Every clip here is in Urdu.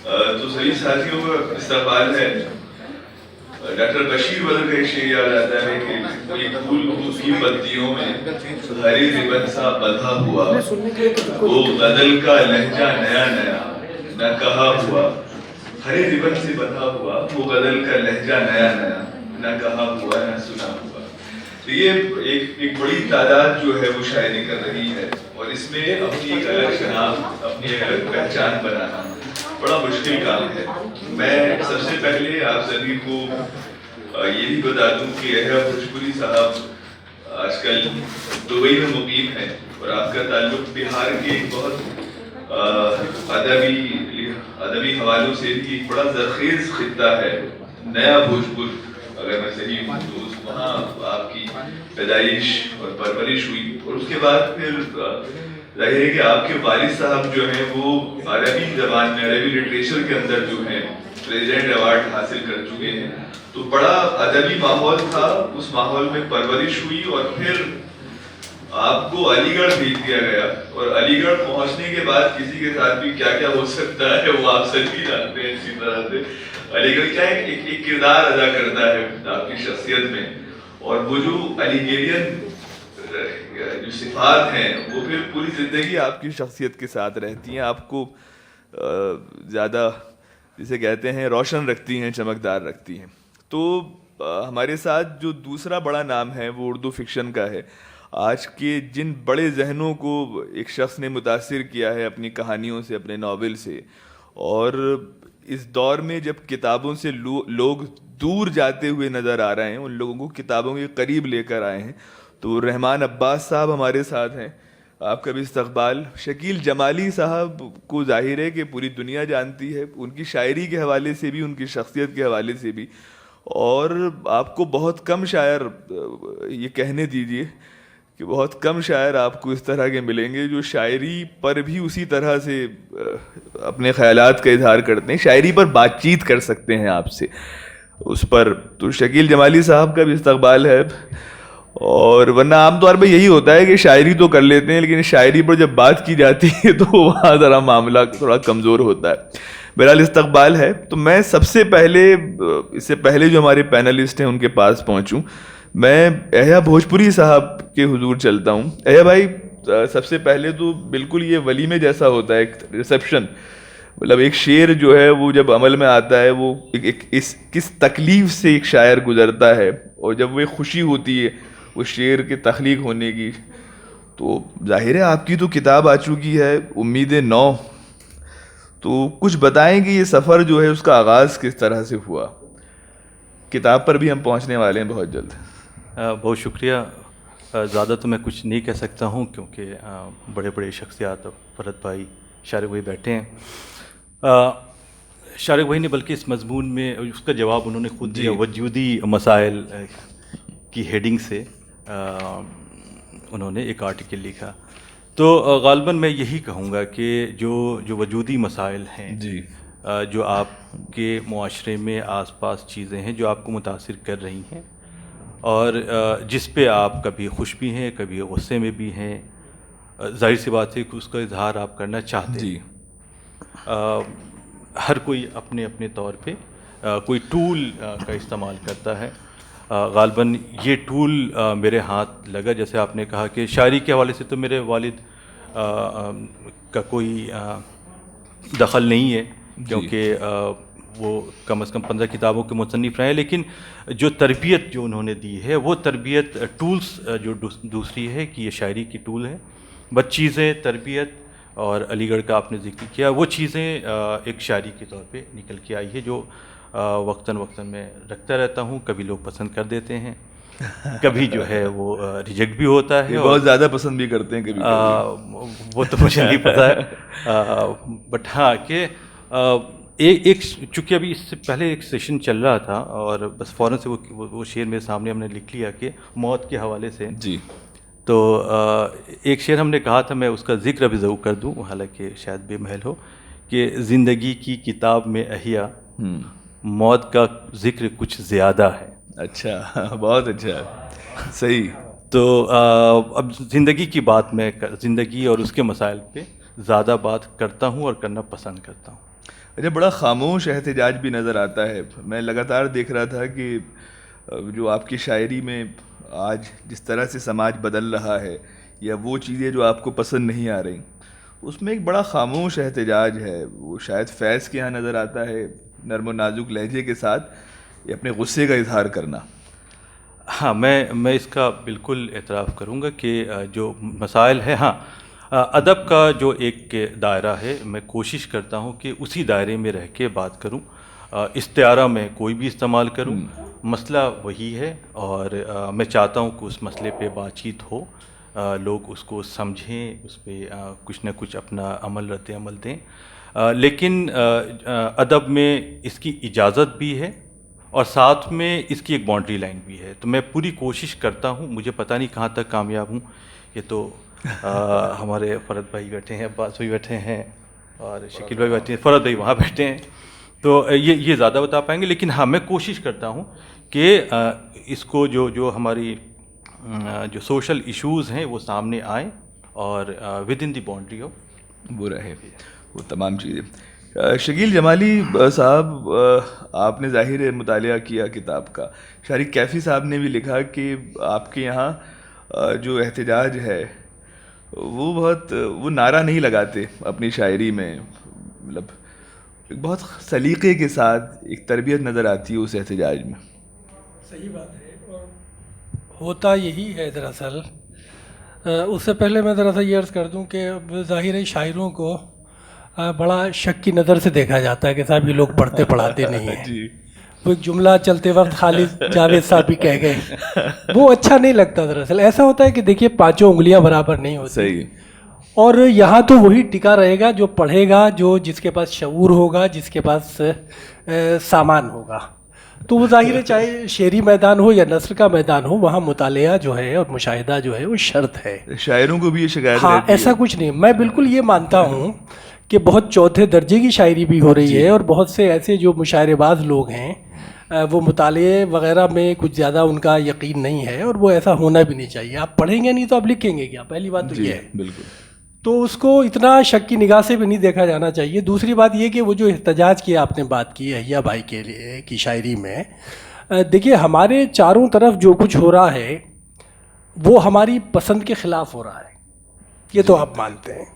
تو سبھی ساتھیوں کا استقبال ہے. ڈاکٹر بشیر بدر کا ایک شعر یاد آتا ہے کہ کوئی پھول اس کی پتیوں میں ہری ربن سا بندھا ہوا، وہ غزل کا لہجہ نیا نیا نہ کہا ہوا. ہری ربن سے بندھا ہوا، وہ غزل کا لہجہ نیا نیا نہ کہا ہوا نہ سنا ہوا. تو یہ ایک بڑی تعداد جو ہے وہ شاعری کر رہی ہے، اور اس میں اپنی ایک الگ شناخت، اپنی ایک الگ پہچان بنانا بڑا مشکل کام ہے. میں سب سے پہلے آپ سبھی کو یہ بھی بتا دوں کہ احیا بھوجپوری صاحب آج کل دبئی میں مقیم ہیں، اور آپ کا تعلق بہار کے ایک بہت ادبی حوالوں سے بھی ایک بڑا زرخیز خطہ ہے، نیا بھوجپور اگر میں صحیح ہوں تو وہاں آپ کی پیدائش اور پرورش ہوئی. اور اس کے بعد پھر ظاہر ہے کہ آپ کے والد صاحب جو ہیں وہ عربی زبان میں، عربی لٹریچر کے اندر جو ہیں پریزیڈنٹ ایوارڈ حاصل کر چکے ہیں. تو بڑا ادبی ماحول تھا، اس ماحول میں پرورش ہوئی، اور پھر آپ کو علی گڑھ بھیج دیا گیا. اور علی گڑھ پہنچنے کے بعد کسی کے ساتھ بھی کیا کیا ہو سکتا ہے وہ آپ سبھی جانتے ہیں اسی طرح سے. علی گڑھ کیا ایک کردار ادا کرتا ہے آپ کی شخصیت میں، اور وہ جو علی گیرین جو صفات ہیں وہ پھر پوری زندگی آپ کی شخصیت کے ساتھ رہتی ہیں، آپ کو زیادہ جسے کہتے ہیں روشن رکھتی ہیں، چمکدار رکھتی ہیں. تو ہمارے ساتھ جو دوسرا بڑا نام ہے وہ اردو فکشن کا ہے. آج کے جن بڑے ذہنوں کو ایک شخص نے متاثر کیا ہے اپنی کہانیوں سے، اپنے ناول سے، اور اس دور میں جب کتابوں سے لوگ دور جاتے ہوئے نظر آ رہے ہیں، ان لوگوں کو کتابوں کے قریب لے کر آئے ہیں. تو رحمان عباس صاحب ہمارے ساتھ ہیں، آپ کا بھی استقبال. شکیل جمالی صاحب کو ظاہر ہے کہ پوری دنیا جانتی ہے، ان کی شاعری کے حوالے سے بھی، ان کی شخصیت کے حوالے سے بھی. اور آپ کو بہت کم شاعر، یہ کہنے دیجئے کہ بہت کم شاعر آپ کو اس طرح کے ملیں گے جو شاعری پر بھی اسی طرح سے اپنے خیالات کا اظہار کرتے ہیں، شاعری پر بات چیت کر سکتے ہیں آپ سے اس پر. تو شکیل جمالی صاحب کا بھی استقبال ہے. اور ورنہ عام طور پہ یہی ہوتا ہے کہ شاعری تو کر لیتے ہیں، لیکن شاعری پر جب بات کی جاتی ہے تو وہاں ذرا معاملہ تھوڑا کمزور ہوتا ہے. بہرحال استقبال ہے. تو میں سب سے پہلے، اس سے پہلے جو ہمارے پینلسٹ ہیں ان کے پاس پہنچوں، میں احیا بھوجپوری صاحب کے حضور چلتا ہوں. احیا بھائی، سب سے پہلے تو بالکل یہ ولیمے جیسا ہوتا ہے، ایک ریسیپشن. مطلب ایک شعر جو ہے وہ جب عمل میں آتا ہے، وہ کس تکلیف سے ایک شاعر گزرتا ہے، اور جب وہ ایک خوشی ہوتی ہے اس شعر کے تخلیق ہونے کی. تو ظاہر ہے آپ کی تو کتاب آ چکی ہے امید نو. تو کچھ بتائیں کہ یہ سفر جو ہے اس کا آغاز کس طرح سے ہوا. کتاب پر بھی ہم پہنچنے والے ہیں بہت جلد. بہت شکریہ. زیادہ تو میں کچھ نہیں کہہ سکتا ہوں کیونکہ بڑے بڑے شخصیات، فرحت بھائی، شارق بھائی بیٹھے ہیں. شارق بھائی نے بلکہ اس مضمون میں اس کا جواب انہوں نے خود دیا. وجودی مسائل کی ہیڈنگ سے انہوں نے ایک آرٹیکل لکھا. تو غالباً میں یہی کہوں گا کہ جو وجودی مسائل ہیں، جی، جو آپ کے معاشرے میں آس پاس چیزیں ہیں جو آپ کو متاثر کر رہی ہیں، اور جس پہ آپ کبھی خوش بھی ہیں، کبھی غصے میں بھی ہیں، ظاہر سی بات ہے کہ اس کا اظہار آپ کرنا چاہتے ہیں. ہر کوئی اپنے اپنے طور پہ کوئی ٹول کا استعمال کرتا ہے. غالباً یہ ٹول میرے ہاتھ لگا. جیسے آپ نے کہا کہ شاعری کے حوالے سے تو میرے والد کا کوئی دخل نہیں ہے، کیونکہ وہ کم از کم 15 کتابوں کے مصنف رہے ہیں. لیکن جو تربیت جو انہوں نے دی ہے، وہ تربیت ٹولز جو دوسری ہے کہ یہ شاعری کی ٹول ہے. بس چیزیں، تربیت اور علی گڑھ کا آپ نے ذکر کیا، وہ چیزیں ایک شاعری کے طور پہ نکل کے آئی ہے، جو وقتاً میں رکھتا رہتا ہوں. کبھی لوگ پسند کر دیتے ہیں، کبھی جو ہے وہ ریجیکٹ بھی ہوتا ہے، بہت زیادہ پسند بھی کرتے ہیں کبھی. وہ تو مجھے نہیں پتہ ہے. بٹ ہاں کہ ایک چونکہ ابھی اس سے پہلے ایک سیشن چل رہا تھا، اور بس فوراً سے وہ شعر میرے سامنے ہم نے لکھ لیا کہ موت کے حوالے سے. جی. تو ایک شعر ہم نے کہا تھا، میں اس کا ذکر ابھی ضرور کر دوں، حالانکہ شاید بے محل ہو، کہ زندگی کی کتاب میں احیا موت کا ذکر کچھ زیادہ ہے. اچھا، بہت اچھا، صحیح. تو اب زندگی کی بات، میں زندگی اور اس کے مسائل پہ زیادہ بات کرتا ہوں اور کرنا پسند کرتا ہوں. اچھا، بڑا خاموش احتجاج بھی نظر آتا ہے. میں لگاتار دیکھ رہا تھا کہ جو آپ کی شاعری میں آج جس طرح سے سماج بدل رہا ہے یا وہ چیزیں جو آپ کو پسند نہیں آ رہی، اس میں ایک بڑا خاموش احتجاج ہے. وہ شاید فیض کے یہاں نظر آتا ہے، نرم و نازک لہجے کے ساتھ یہ اپنے غصے کا اظہار کرنا. ہاں، میں اس کا بالکل اعتراف کروں گا کہ جو مسائل ہے، ہاں ادب کا جو ایک دائرہ ہے، میں کوشش کرتا ہوں کہ اسی دائرے میں رہ کے بات کروں. استعارہ میں کوئی بھی استعمال کروں، مسئلہ وہی ہے، اور میں چاہتا ہوں کہ اس مسئلے پہ بات چیت ہو، لوگ اس کو سمجھیں، اس پہ کچھ نہ کچھ اپنا رد عمل دیں. لیکن ادب میں اس کی اجازت بھی ہے اور ساتھ میں اس کی ایک باؤنڈری لائن بھی ہے. تو میں پوری کوشش کرتا ہوں، مجھے پتہ نہیں کہاں تک کامیاب ہوں. یہ تو ہمارے فرد بھائی بیٹھے ہیں، عباس بھائی بیٹھے ہیں، اور شکیل بھائی بیٹھے ہیں، فرد بھائی وہاں بیٹھے ہیں، تو یہ زیادہ بتا پائیں گے. لیکن ہاں، میں کوشش کرتا ہوں کہ اس کو جو ہماری جو سوشل ایشوز ہیں وہ سامنے آئیں اور ود ان دی باؤنڈری ہو وہ رہے وہ تمام چیزیں. شکیل جمالی صاحب، آپ نے ظاہر مطالعہ کیا کتاب کا. شارق کیفی صاحب نے بھی لکھا کہ آپ کے یہاں جو احتجاج ہے وہ نعرہ نہیں لگاتے اپنی شاعری میں، مطلب ایک بہت سلیقے کے ساتھ ایک تربیت نظر آتی ہے اس احتجاج میں. صحیح بات ہے، اور ہوتا یہی ہے. دراصل اس سے پہلے میں ذرا سا یہ عرض کر دوں کہ ظاہر ہے شاعروں کو بڑا شک کی نظر سے دیکھا جاتا ہے کہ صاحب یہ لوگ پڑھتے پڑھاتے نہیں ہیں. جی، وہ ایک جملہ چلتے وقت خالد جاوید صاحب بھی کہہ گئے، وہ اچھا نہیں لگتا. دراصل ایسا ہوتا ہے کہ دیکھیے پانچوں انگلیاں برابر نہیں ہوتی. صحیح. اور یہاں تو وہی ٹکا رہے گا جو پڑھے گا، جو جس کے پاس شعور ہوگا، جس کے پاس سامان ہوگا. تو وہ ظاہر ہے چاہے شعری میدان ہو یا نثر کا میدان ہو، وہاں مطالعہ جو ہے اور مشاہدہ جو ہے وہ شرط ہے. شاعروں کو بھی یہ شکایت ہاں، رہتی ہے. ایسا کچھ نہیں. میں بالکل یہ مانتا ہوں کہ بہت چوتھے درجے کی شاعری بھی ہو رہی ہے، اور بہت سے ایسے جو مشاعرے باز لوگ ہیں وہ مطالعے وغیرہ میں کچھ زیادہ ان کا یقین نہیں ہے، اور وہ ایسا ہونا بھی نہیں چاہیے. آپ پڑھیں گے نہیں تو آپ لکھیں گے کیا؟ پہلی بات تو یہ ہے. بالکل. تو اس کو اتنا شک کی نگاہ سے بھی نہیں دیکھا جانا چاہیے. دوسری بات یہ کہ وہ جو احتجاج کی آپ نے بات کی احیا بھائی کے لیے کی شاعری میں، دیکھیے ہمارے چاروں طرف جو کچھ ہو رہا ہے وہ ہماری پسند کے خلاف ہو رہا ہے. یہ تو آپ مانتے ہیں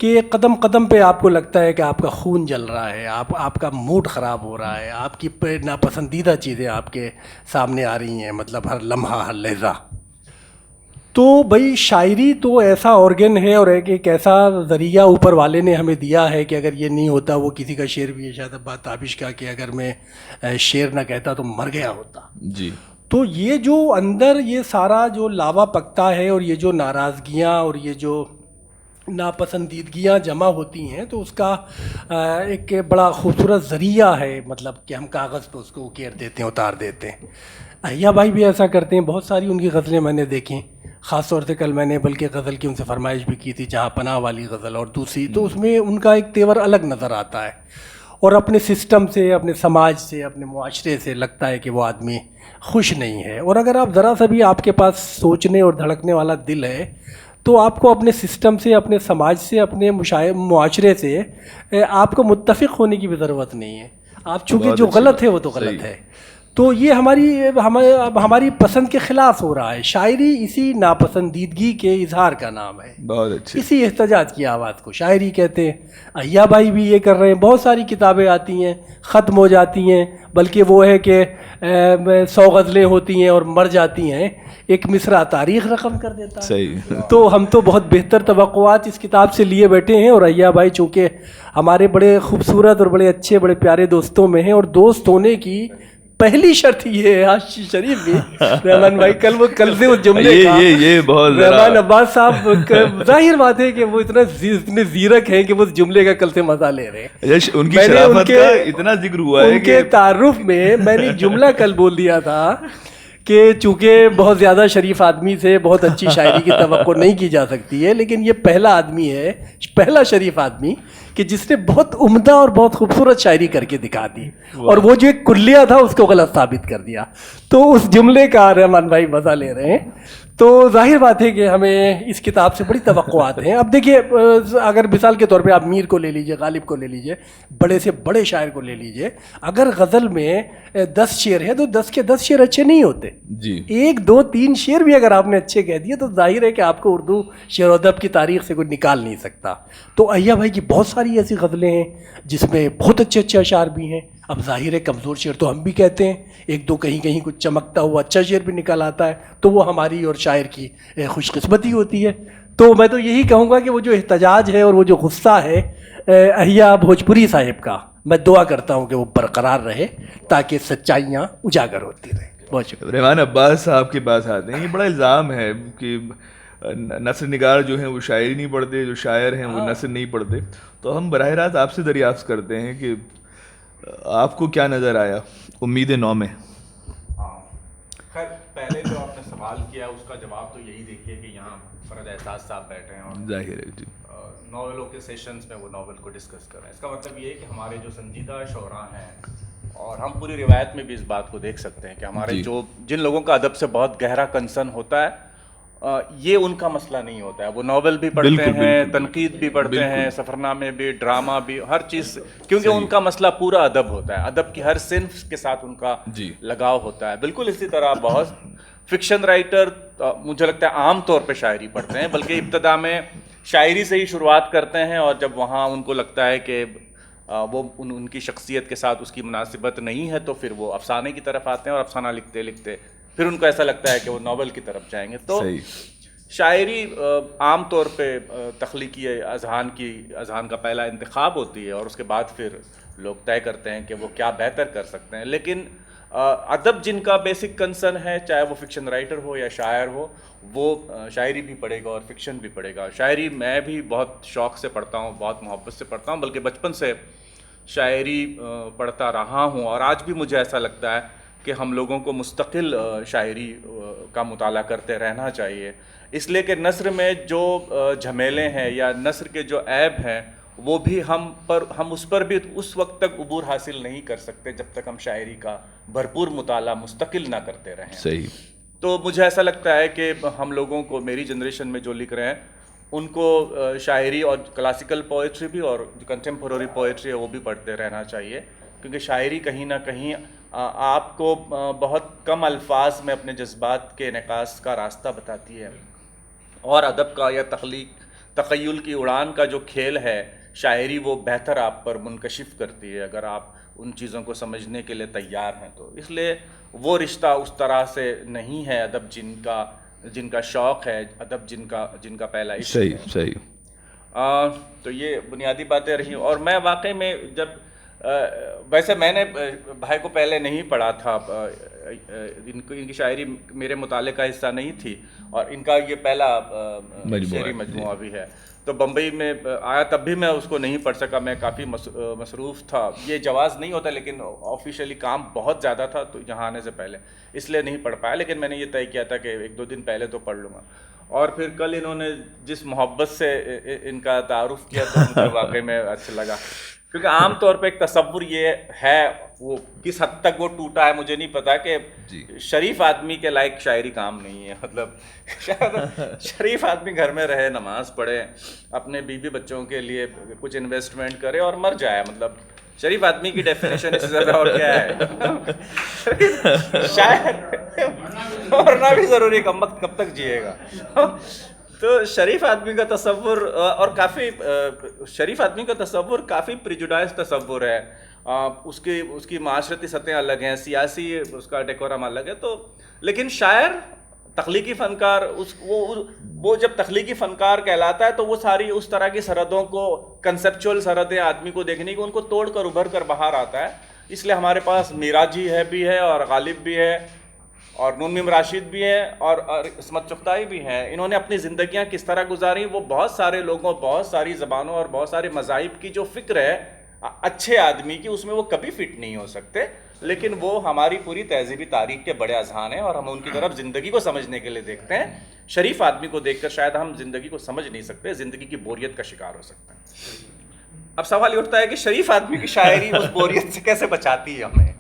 کہ قدم قدم پہ آپ کو لگتا ہے کہ آپ کا خون جل رہا ہے، آپ کا موڈ خراب ہو رہا ہے، آپ کی ناپسندیدہ چیزیں آپ کے سامنے آ رہی ہیں، مطلب ہر لمحہ ہر لحظہ. تو بھائی شاعری تو ایسا آرگن ہے اور ایک ایسا ذریعہ اوپر والے نے ہمیں دیا ہے کہ اگر یہ نہیں ہوتا، وہ کسی کا شعر بھی ہے شاید بات تابش کا کہ اگر میں شعر نہ کہتا تو مر گیا ہوتا. جی. تو یہ جو اندر یہ سارا جو لاوا پکتا ہے اور یہ جو ناراضگیاں اور یہ جو ناپسندیدگیاں جمع ہوتی ہیں، تو اس کا ایک بڑا خوبصورت ذریعہ ہے، مطلب کہ ہم کاغذ پہ اس کو اکیر دیتے ہیں، اتار دیتے ہیں. احیا بھائی بھی ایسا کرتے ہیں. بہت ساری ان کی غزلیں میں نے دیکھیں، خاص طور سے کل میں نے بلکہ غزل کی ان سے فرمائش بھی کی تھی، جہاں پناہ والی غزل اور دوسری، تو اس میں ان کا ایک تیور الگ نظر آتا ہے، اور اپنے سسٹم سے، اپنے سماج سے، اپنے معاشرے سے لگتا ہے کہ وہ آدمی خوش نہیں ہے. اور اگر آپ ذرا سا بھی آپ کے پاس سوچنے اور دھڑکنے والا دل ہے تو آپ کو اپنے سسٹم سے، اپنے سماج سے، اپنے معاشرے سے آپ کو متفق ہونے کی بھی ضرورت نہیں ہے. آپ چونکہ جو غلط ہے وہ تو غلط ہے. تو یہ ہماری پسند کے خلاف ہو رہا ہے. شاعری اسی ناپسندیدگی کے اظہار کا نام ہے. بہت اچھے. اسی احتجاج کی آواز کو شاعری کہتے ہیں. احیا بھائی بھی یہ کر رہے ہیں. بہت ساری کتابیں آتی ہیں، ختم ہو جاتی ہیں، بلکہ وہ ہے کہ 100 غزلیں ہوتی ہیں اور مر جاتی ہیں، ایک مصرع تاریخ رقم کر دیتا ہے. صحیح. تو ہم تو بہت بہتر توقعات اس کتاب سے لیے بیٹھے ہیں. اور احیا بھائی چونکہ ہمارے بڑے خوبصورت اور بڑے اچھے، بڑے پیارے دوستوں میں ہیں، اور دوست ہونے کی پہلی شرط یہ ہے، آج شریف بھی رحمان بھائی کل سے اس جملے کا یہ بہت رحمان عباس صاحب، ظاہر بات ہے کہ وہ اتنے زیرک ہیں کہ وہ اس جملے کا کل سے مزہ لے رہے ہیں. ان کی شرافت کا اتنا ذکر ہوا ہے ان کے تعارف میں میں نے جملہ کل بول دیا تھا کہ چونکہ بہت زیادہ شریف آدمی سے بہت اچھی شاعری کی توقع نہیں کی جا سکتی ہے، لیکن یہ پہلا آدمی ہے، پہلا شریف آدمی کہ جس نے بہت عمدہ اور بہت خوبصورت شاعری کر کے دکھا دی اور وہ جو ایک کلیہ تھا اس کو غلط ثابت کر دیا. تو اس جملے کا رحمان بھائی مزہ لے رہے ہیں. تو ظاہر بات ہے کہ ہمیں اس کتاب سے بڑی توقعات ہیں. اب دیکھیے اگر مثال کے طور پہ آپ میر کو لے لیجئے, غالب کو لے لیجئے, بڑے سے بڑے شاعر کو لے لیجئے, اگر غزل میں 10 شعر ہیں تو 10 کے 10 شعر اچھے نہیں ہوتے جی. 1 2 3 شعر بھی اگر آپ نے اچھے کہہ دیے تو ظاہر ہے کہ آپ کو اردو شعر و ادب کی تاریخ سے کوئی نکال نہیں سکتا. تو احییٰ بھائی کی بہت ساری ایسی غزلیں ہیں جس میں بہت اچھے اچھے اشعار بھی ہیں. اب ظاہر ہے کمزور شعر تو ہم بھی کہتے ہیں, 1 2 کہیں کچھ چمکتا ہوا اچھا شعر بھی نکل آتا ہے, تو وہ ہماری اور شاعر کی خوش قسمتی ہوتی ہے. تو میں تو یہی کہوں گا کہ وہ جو احتجاج ہے اور وہ جو غصہ ہے احییٰ بھوجپوری صاحب کا, میں دعا کرتا ہوں کہ وہ برقرار رہے تاکہ سچائیاں اجاگر ہوتی رہیں. بہت شکریہ. رحمان عباس صاحب کے پاس آتے ہیں. یہ بڑا الزام ہے کہ نثر نگار جو ہیں وہ شاعری نہیں پڑھتے, جو شاعر ہیں وہ نثر نہیں پڑھتے. تو ہم براہ راست آپ سے دریافت کرتے ہیں کہ آپ کو کیا نظر آیا امید نو میں؟ خیر پہلے جو آپ نے سوال کیا اس کا جواب تو یہی دیکھیے کہ یہاں فرد احساس صاحب بیٹھے ہیں اور ظاہر ہے جی ناولوں کے سیشنز میں وہ ناول کو ڈسکس کر رہے ہیں. اس کا مطلب یہ ہے کہ ہمارے جو سنجیدہ شعراء ہیں, اور ہم پوری روایت میں بھی اس بات کو دیکھ سکتے ہیں کہ ہمارے جو جن لوگوں کا ادب سے بہت گہرا کنسرن ہوتا ہے یہ ان کا مسئلہ نہیں ہوتا ہے. وہ ناول بھی پڑھتے ہیں, تنقید بھی پڑھتے ہیں, سفرنامے بھی, ڈرامہ بھی, ہر چیز, کیونکہ ان کا مسئلہ پورا ادب ہوتا ہے. ادب کی ہر صنف کے ساتھ ان کا لگاؤ ہوتا ہے. بالکل اسی طرح بہت فکشن رائٹر مجھے لگتا ہے عام طور پہ شاعری پڑھتے ہیں, بلکہ ابتدا میں شاعری سے ہی شروعات کرتے ہیں, اور جب وہاں ان کو لگتا ہے کہ وہ ان کی شخصیت کے ساتھ اس کی مناسبت نہیں ہے تو پھر وہ افسانے کی طرف آتے ہیں, اور افسانہ لکھتے لکھتے پھر ان کو ایسا لگتا ہے کہ وہ ناول کی طرف جائیں گے. تو شاعری عام طور پہ تخلیقی اذہان کا پہلا انتخاب ہوتی ہے, اور اس کے بعد پھر لوگ طے کرتے ہیں کہ وہ کیا بہتر کر سکتے ہیں. لیکن ادب جن کا بیسک کنسرن ہے, چاہے وہ فکشن رائٹر ہو یا شاعر ہو, وہ شاعری بھی پڑھے گا اور فکشن بھی پڑھے گا. شاعری میں بھی بہت شوق سے پڑھتا ہوں, بہت محبت سے پڑھتا ہوں, بلکہ بچپن سے شاعری پڑھتا رہا ہوں. اور آج بھی مجھے ایسا لگتا ہے کہ ہم لوگوں کو مستقل شاعری کا مطالعہ کرتے رہنا چاہیے, اس لیے کہ نثر میں جو جھمیلے ہیں یا نثر کے جو عیب ہیں وہ بھی ہم اس پر بھی اس وقت تک عبور حاصل نہیں کر سکتے جب تک ہم شاعری کا بھرپور مطالعہ مستقل نہ کرتے رہیں. صحیح. تو مجھے ایسا لگتا ہے کہ ہم لوگوں کو, میری جنریشن میں جو لکھ رہے ہیں, ان کو شاعری اور کلاسیکل پوئٹری بھی اور جو کنٹمپرری پوئٹری ہے وہ بھی پڑھتے رہنا چاہیے, کیونکہ شاعری کہیں نہ کہیں آپ کو بہت کم الفاظ میں اپنے جذبات کے انعکاس کا راستہ بتاتی ہے, اور ادب کا یا تخیل کی اڑان کا جو کھیل ہے شاعری وہ بہتر آپ پر منکشف کرتی ہے اگر آپ ان چیزوں کو سمجھنے کے لیے تیار ہیں. تو اس لیے وہ رشتہ اس طرح سے نہیں ہے ادب جن کا شوق ہے, ادب جن کا پہلا عشق ہے. صحیح. تو یہ بنیادی باتیں رہی. اور میں واقعی میں جب ویسے میں نے بھائی کو پہلے نہیں پڑھا تھا, ان کی شاعری میرے مطالعے کا حصہ نہیں تھی, اور ان کا یہ پہلا شعری مجموعہ بھی ہے. تو بمبئی میں آیا تب بھی میں اس کو نہیں پڑھ سکا, میں کافی مصروف تھا. یہ جواز نہیں ہوتا, لیکن آفیشیلی کام بہت زیادہ تھا تو یہاں آنے سے پہلے اس لیے نہیں پڑھ پایا. لیکن میں نے یہ طے کیا تھا کہ 1 2 دن پہلے تو پڑھ لوں گا. اور پھر کل انہوں نے جس محبت سے ان کا تعارف کیا تو مجھے واقعی میں اچھا لگا, کیونکہ عام طور پہ ایک تصور یہ ہے, وہ کس حد تک وہ ٹوٹا ہے مجھے نہیں پتا, کہ شریف آدمی کے لائق شاعری کام نہیں ہے. مطلب شریف آدمی گھر میں رہے, نماز پڑھے, اپنے بیوی بچوں کے لیے کچھ انویسٹمنٹ کرے اور مر جائے. مطلب شریف آدمی کی ڈیفینیشن اس سے زیادہ اور کیا ہے؟ شاعر مرنا بھی ضروری, کب تک جیے گا. تو شریف آدمی کا تصور اور کافی شریف آدمی کا تصور کافی پریجوڈائز تصور ہے. اس کی معاشرتی سطحیں الگ ہیں, سیاسی اس کا ڈیکورم الگ ہے. تو لیکن شاعر تخلیقی فنکار وہ جب تخلیقی فنکار کہلاتا ہے تو وہ ساری اس طرح کی سرحدوں کو, کنسیپچول سرحدیں آدمی کو دیکھنے کی, ان کو توڑ کر ابھر کر باہر آتا ہے. اس لیے ہمارے پاس میراجی بھی ہے اور غالب بھی ہے اور نون میم راشد بھی ہیں اور عصمت چغتائی بھی ہیں. انہوں نے اپنی زندگیاں کس طرح گزاری, وہ بہت سارے لوگوں, بہت ساری زبانوں اور بہت سارے مذاہب کی جو فکر ہے اچھے آدمی کی, اس میں وہ کبھی فٹ نہیں ہو سکتے. لیکن وہ ہماری پوری تہذیبی تاریخ کے بڑے اذہان ہیں اور ہم ان کی طرف زندگی کو سمجھنے کے لیے دیکھتے ہیں. شریف آدمی کو دیکھ کر شاید ہم زندگی کو سمجھ نہیں سکتے, زندگی کی بوریت کا شکار ہو سکتے ہیں. اب سوال یہ اٹھتا ہے کہ شریف آدمی کی شاعری اس بوریت سے کیسے بچاتی ہے ہمیں؟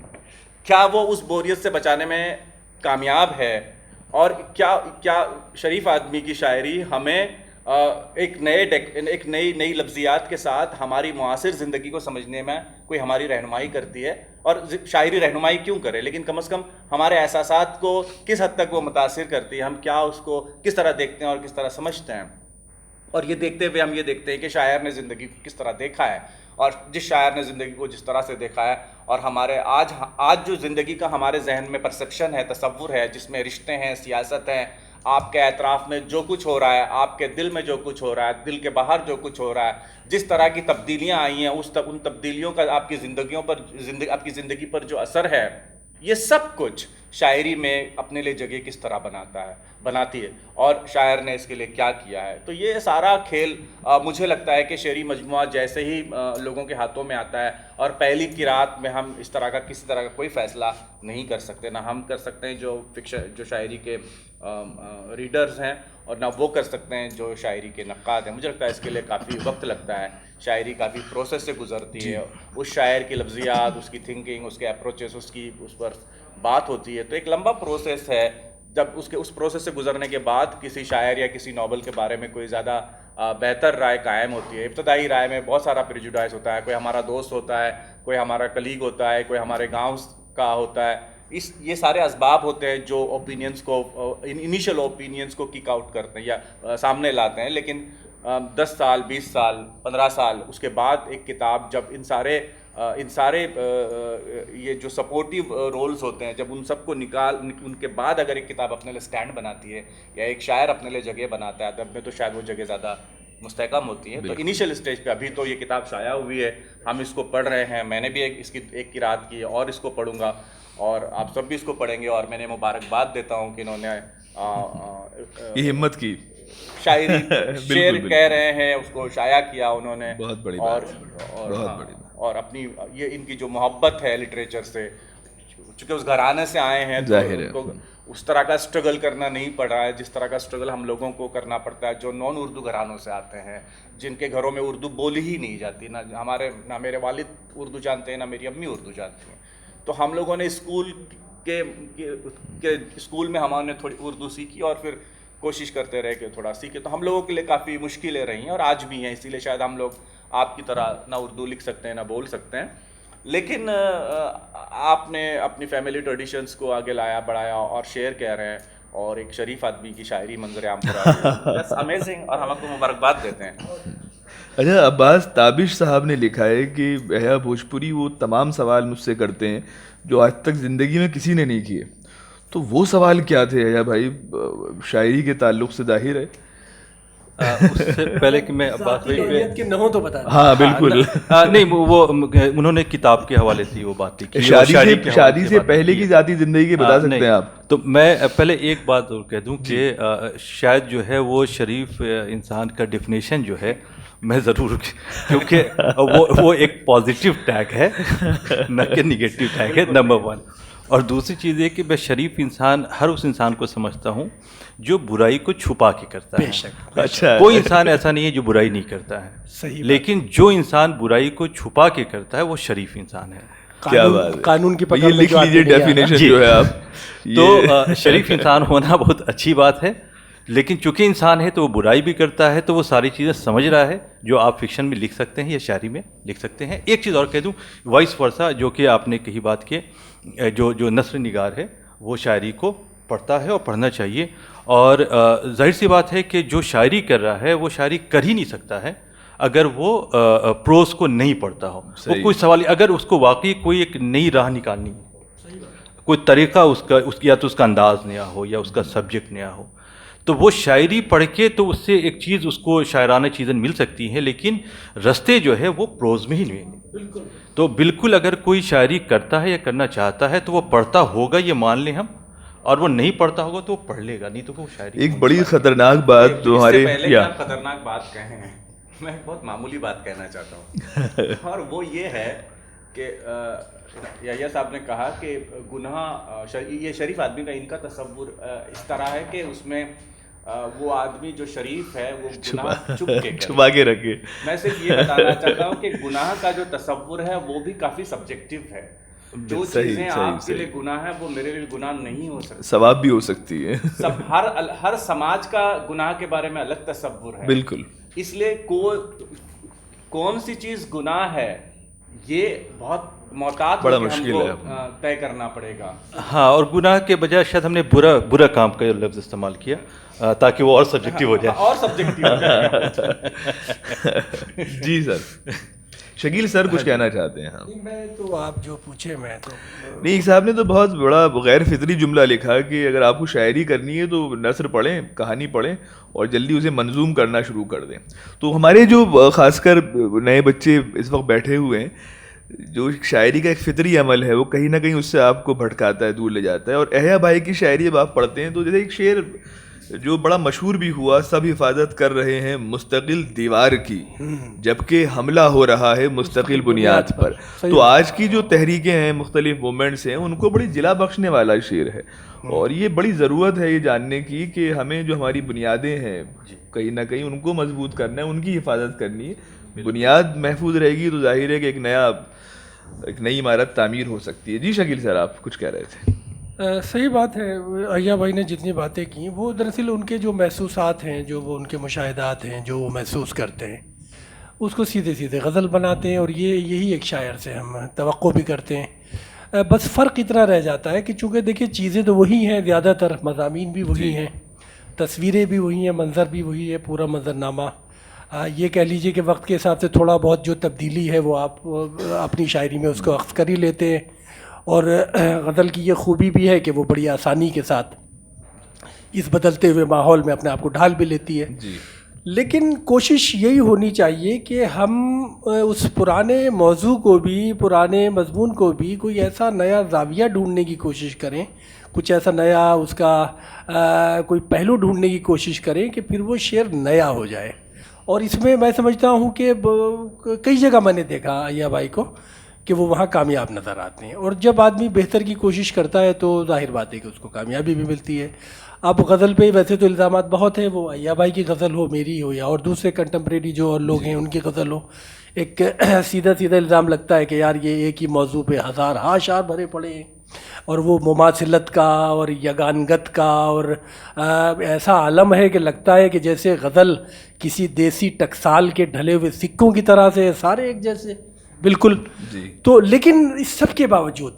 کیا وہ اس بوریت سے بچانے میں کامیاب ہے؟ اور کیا شریف آدمی کی شاعری ہمیں ایک نئی لفظیات کے ساتھ ہماری معاصر زندگی کو سمجھنے میں کوئی ہماری رہنمائی کرتی ہے؟ اور شاعری رہنمائی کیوں کرے، لیکن کم از کم ہمارے احساسات کو کس حد تک وہ متاثر کرتی ہے، ہم کیا اس کو کس طرح دیکھتے ہیں اور کس طرح سمجھتے ہیں؟ اور یہ دیکھتے ہوئے ہم یہ دیکھتے ہیں کہ شاعر نے زندگی کو کس طرح دیکھا ہے، اور جس شاعر نے زندگی کو جس طرح سے دیکھا ہے، اور ہمارے آج جو زندگی کا ہمارے ذہن میں پرسیپشن ہے، تصور ہے، جس میں رشتے ہیں، سیاست ہیں، آپ کے اطراف میں جو کچھ ہو رہا ہے، آپ کے دل میں جو کچھ ہو رہا ہے، دل کے باہر جو کچھ ہو رہا ہے، جس طرح کی تبدیلیاں آئی ہیں، ان تبدیلیوں کا آپ کی زندگی پر جو اثر ہے، یہ سب کچھ شاعری میں اپنے لیے جگہ کس طرح بناتی ہے، اور شاعر نے اس کے لیے کیا کیا ہے۔ تو یہ سارا کھیل مجھے لگتا ہے کہ شعری مجموعہ جیسے ہی لوگوں کے ہاتھوں میں آتا ہے، اور پہلی قرات میں ہم کسی طرح کا کوئی فیصلہ نہیں کر سکتے، نہ ہم کر سکتے ہیں جو شاعری کے ریڈرز ہیں، اور نہ وہ کر سکتے ہیں جو شاعری کے نقاد ہیں۔ مجھے لگتا ہے اس کے لیے کافی وقت لگتا ہے، شاعری کافی پروسیس سے گزرتی ہے، اس شاعر کی لفظیات، اس کی تھنکنگ، اس کے اپروچز، اس پر بات ہوتی ہے، تو ایک لمبا پروسیس ہے۔ جب اس پروسیس سے گزرنے کے بعد کسی شاعر یا کسی ناول کے بارے میں کوئی زیادہ بہتر رائے قائم ہوتی ہے۔ ابتدائی رائے میں بہت سارا پریجوڈائز ہوتا ہے، کوئی ہمارا دوست ہوتا ہے، کوئی ہمارا کلیگ ہوتا ہے، کوئی ہمارے گاؤں کا ہوتا ہے، یہ سارے اسباب ہوتے ہیں جو اوپینینز کو، انیشل اوپینینز کو کک آؤٹ کرتے ہیں یا سامنے لاتے ہیں۔ لیکن 10 سال، 20 سال، 15 سال اس کے بعد ایک کتاب، جب ان سارے یہ جو سپورٹیو رولز ہوتے ہیں، جب ان سب کو ان کے بعد اگر ایک کتاب اپنے لیے سٹینڈ بناتی ہے، یا ایک شاعر اپنے لیے جگہ بناتا ہے ادب میں، تو شاید وہ جگہ زیادہ مستحکم ہوتی ہے۔ تو انیشل اسٹیج پہ ابھی تو یہ کتاب شائع ہوئی ہے، ہم اس کو پڑھ رہے ہیں، میں نے بھی اس کی ایک قرات کی ہے، اور اس کو پڑھوں گا، اور آپ سب بھی اس کو پڑھیں گے، اور میں نے مبارکباد دیتا ہوں کہ انہوں نے یہ ہمت کی، شاعری شعر کہہ رہے ہیں، اس کو شائع کیا انہوں نے، بہت بڑی بات، اور اپنی یہ ان کی جو محبت ہے لٹریچر سے، چونکہ اس گھرانے سے آئے ہیں تو اس طرح کا اسٹرگل کرنا نہیں پڑ رہا ہے جس طرح کا اسٹرگل ہم لوگوں کو کرنا پڑتا ہے جو نان اردو گھرانوں سے آتے ہیں، جن کے گھروں میں اردو بولی ہی نہیں جاتی، نہ میرے والد اردو جانتے ہیں، نہ میری امی اردو جانتی ہیں۔ تو ہم لوگوں نے اسکول میں ہم نے تھوڑی اردو سیکھی، اور پھر کوشش کرتے رہے کہ تھوڑا سیکھے، تو ہم لوگوں کے لیے کافی مشکلیں رہی ہیں، اور آج بھی ہیں، اسی لیے شاید ہم لوگ آپ کی طرح نہ اردو لکھ سکتے ہیں نہ بول سکتے ہیں، لیکن آپ نے اپنی فیملی ٹریڈیشنز کو آگے لایا، بڑھایا، اور شعر کہہ رہے ہیں، اور ایک شریف آدمی کی شاعری منظر عام پر آ گئی، دیٹس امیزنگ، اور ہم آپ کو مبارکباد دیتے ہیں۔ اچھا، عباس تابش صاحب نے لکھا ہے کہ یحییٰ بھوجپوری وہ تمام سوال مجھ سے کرتے ہیں جو آج تک زندگی میں کسی نے نہیں کیے، تو وہ سوال کیا تھے یحییٰ بھائی؟ شاعری کے تعلق سے ظاہر ہے اس سے پہلے کہ میں بات کہ نہ ہو تو بتا دیں۔ ہاں بالکل، نہیں، وہ انہوں نے کتاب کے حوالے سے وہ بات کی، شادی سے پہلے کی ذاتی زندگی کے بتا سکتے ہیں آپ؟ تو میں پہلے ایک بات اور کہہ دوں کہ شاید جو ہے وہ شریف انسان کا ڈیفینیشن جو ہے میں ضرور، کیونکہ وہ ایک پازیٹیو ٹیگ ہے نہ کہ نگیٹو ٹیگ ہے، نمبر 1۔ اور دوسری چیز یہ کہ میں شریف انسان ہر اس انسان کو سمجھتا ہوں جو برائی کو چھپا کے کرتا ہے۔ بے شک، اچھا، کوئی انسان ایسا نہیں ہے جو برائی نہیں کرتا ہے، صحیح، لیکن جو انسان برائی کو چھپا کے کرتا ہے وہ شریف انسان ہے۔ کیا بات ہے، قانون کی پکڑ یہ لکھ لیجیے ڈیفینیشن جو ہے آپ۔ تو شریف انسان ہونا بہت اچھی بات ہے، لیکن چونکہ انسان ہے تو وہ برائی بھی کرتا ہے، تو وہ ساری چیزیں سمجھ رہا ہے جو آپ فکشن میں لکھ سکتے ہیں یا شاعری میں لکھ سکتے ہیں۔ ایک چیز اور کہہ دوں، وائس ورثہ، جو کہ آپ نے کہی بات کی، جو نثر نگار ہے وہ شاعری کو پڑھتا ہے اور پڑھنا چاہیے، اور ظاہر سی بات ہے کہ جو شاعری کر رہا ہے وہ شاعری کر ہی نہیں سکتا ہے اگر وہ پروز کو نہیں پڑھتا ہو۔ وہ کوئی سوال، اگر اس کو واقعی کوئی ایک نئی راہ نکالنی ہے، کوئی طریقہ اس کا یا تو اس کا انداز نیا ہو یا اس کا سبجیکٹ نیا ہو، تو وہ شاعری پڑھ کے تو اس سے ایک چیز اس کو شاعرانہ چیزیں مل سکتی ہیں، لیکن رستے جو ہے وہ پروز میں ہی نہیں ہیں۔ تو بالکل اگر کوئی شاعری کرتا ہے یا کرنا چاہتا ہے تو وہ پڑھتا ہوگا، یہ مان لیں ہم، اور وہ نہیں پڑھتا ہوگا تو وہ پڑھ لے گا، نہیں تو وہ شاعری۔ ایک بڑی خطرناک بات تمہارے، پہلے کہ آپ خطرناک بات کہیں، میں بہت معمولی بات کہنا چاہتا ہوں، اور وہ یہ ہے کہ یحییٰ صاحب نے کہا کہ گناہ، یہ شریف آدمی کا ان کا تصور اس طرح ہے کہ اس میں وہ آدمی جو شریف ہے وہ گناہ چھپا کے رکھے. میں صرف یہ بتانا چاہتا ہوں کہ گناہ کا جو تصور ہے وہ بھی کافی سبجیکٹیو ہے. جو چیزیں آپ کے لیے گناہ ہے وہ میرے لیے گناہ نہیں ہو سکتی, ثواب بھی ہو سکتی ہے. ہر سماج کا گناہ کے بارے میں الگ تصور ہے. بالکل. اس لیے کون سی چیز گناہ ہے یہ بہت محتاط بڑا ہو کے مشکل ہم ہے کو طے کرنا پڑے گا. ہاں, اور گناہ کے بجائے شاید ہم نے برا کام کا لفظ استعمال کیا تاکہ وہ اور سبجیکٹیو ہو جائے. اور سبجیکٹیو ہو جائے. جی سر. شکیل سر کچھ کہنا چاہتے ہیں. میں تو آپ جو پوچھے میں تو نہیں, ایک صاحب نے تو بہت بڑا غیر فطری جملہ لکھا کہ اگر آپ کو شاعری کرنی ہے تو نثر پڑھیں, کہانی پڑھیں اور جلدی اسے منظوم کرنا شروع کر دیں. تو ہمارے جو خاص کر نئے بچے اس وقت بیٹھے ہوئے ہیں, جو شاعری کا ایک فطری عمل ہے وہ کہیں نہ کہیں اس سے آپ کو بھٹکاتا ہے, دور لے جاتا ہے. اور احیا بھائی کی شاعری جب آپ پڑھتے ہیں تو جیسے ایک شعر جو بڑا مشہور بھی ہوا, سب حفاظت کر رہے ہیں مستقل دیوار کی جبکہ حملہ ہو رہا ہے مستقل بنیاد پر. تو آج کی جو تحریکیں ہیں, مختلف موومنٹس ہیں, ان کو بڑی جلا بخشنے والا شعر ہے. اور یہ بڑی ضرورت ہے یہ جاننے کی کہ ہمیں جو ہماری بنیادیں ہیں کہیں نہ کہیں ان کو مضبوط کرنا ہے, ان کی حفاظت کرنی ہے. بنیاد محفوظ رہے گی تو ظاہر ہے کہ ایک نئی عمارت تعمیر ہو سکتی ہے. جی شکیل سر, آپ کچھ کہہ رہے تھے. صحیح بات ہے. احیا بھائی نے جتنی باتیں کی وہ دراصل ان کے جو محسوسات ہیں, جو وہ ان کے مشاہدات ہیں, جو وہ محسوس کرتے ہیں اس کو سیدھے سیدھے غزل بناتے ہیں. اور یہی ایک شاعر سے ہم توقع بھی کرتے ہیں. بس فرق اتنا رہ جاتا ہے کہ چونکہ دیکھیے چیزیں تو وہی ہیں, زیادہ تر مضامین بھی وہی ہیں, تصویریں بھی وہی ہیں, منظر بھی وہی ہے, پورا منظرنامہ. یہ کہہ لیجئے کہ وقت کے حساب سے تھوڑا بہت جو تبدیلی ہے وہ آپ اپنی شاعری میں اس کو اخذ کر ہی لیتے ہیں. اور غزل کی یہ خوبی بھی ہے کہ وہ بڑی آسانی کے ساتھ اس بدلتے ہوئے ماحول میں اپنے آپ کو ڈھال بھی لیتی ہے. لیکن کوشش یہی ہونی چاہیے کہ ہم اس پرانے موضوع کو بھی, پرانے مضمون کو بھی کوئی ایسا نیا زاویہ ڈھونڈنے کی کوشش کریں, کچھ ایسا نیا اس کا کوئی پہلو ڈھونڈنے کی کوشش کریں کہ پھر وہ شعر نیا ہو جائے. اور اس میں میں سمجھتا ہوں کہ کئی جگہ میں نے دیکھا احیا بھائی کو کہ وہ وہاں کامیاب نظر آتے ہیں. اور جب آدمی بہتر کی کوشش کرتا ہے تو ظاہر بات ہے کہ اس کو کامیابی بھی ملتی ہے. اب غزل پہ ویسے تو الزامات بہت ہیں, وہ احیا بھائی کی غزل ہو, میری ہو, یا اور دوسرے کنٹمپریری جو اور لوگ ہیں ان کی غزل ہو, ایک سیدھا الزام لگتا ہے کہ یار یہ ایک ہی موضوع پہ ہزار اشعار بھرے پڑے ہیں, اور وہ مماثلت کا اور یگانگت کا اور ایسا عالم ہے کہ لگتا ہے کہ جیسے غزل کسی دیسی ٹکسال کے ڈھلے ہوئے سکوں کی طرح سے سارے ایک جیسے بالکل. تو لیکن اس سب کے باوجود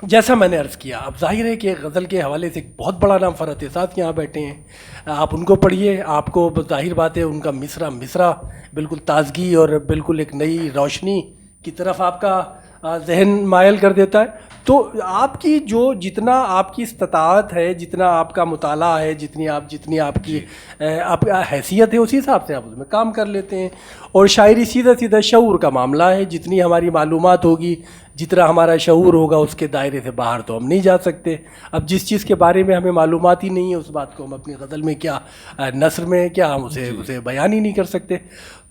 جیسا میں نے عرض کیا, اب ظاہر ہے کہ غزل کے حوالے سے ایک بہت بڑا نام فرحت احساس یہاں بیٹھے ہیں, آپ ان کو پڑھیے, آپ کو ظاہر بات ہے ان کا مصرع بالکل تازگی اور بالکل ایک نئی روشنی کی طرف آپ کا ذہن مائل کر دیتا ہے. تو آپ کی جو جتنا آپ کی استطاعت ہے, جتنا آپ کا مطالعہ ہے, جتنی آپ کی آپ کا حیثیت ہے, اسی حساب سے آپ اس میں کام کر لیتے ہیں. اور شاعری سیدھا شعور کا معاملہ ہے. جتنی ہماری معلومات ہوگی, جتنا ہمارا شعور ہوگا, اس کے دائرے سے باہر تو ہم نہیں جا سکتے. اب جس چیز کے بارے میں ہمیں معلومات ہی نہیں ہے اس بات کو ہم اپنی غزل میں کیا, نثر میں کیا, ہم اسے بیان ہی نہیں کر سکتے.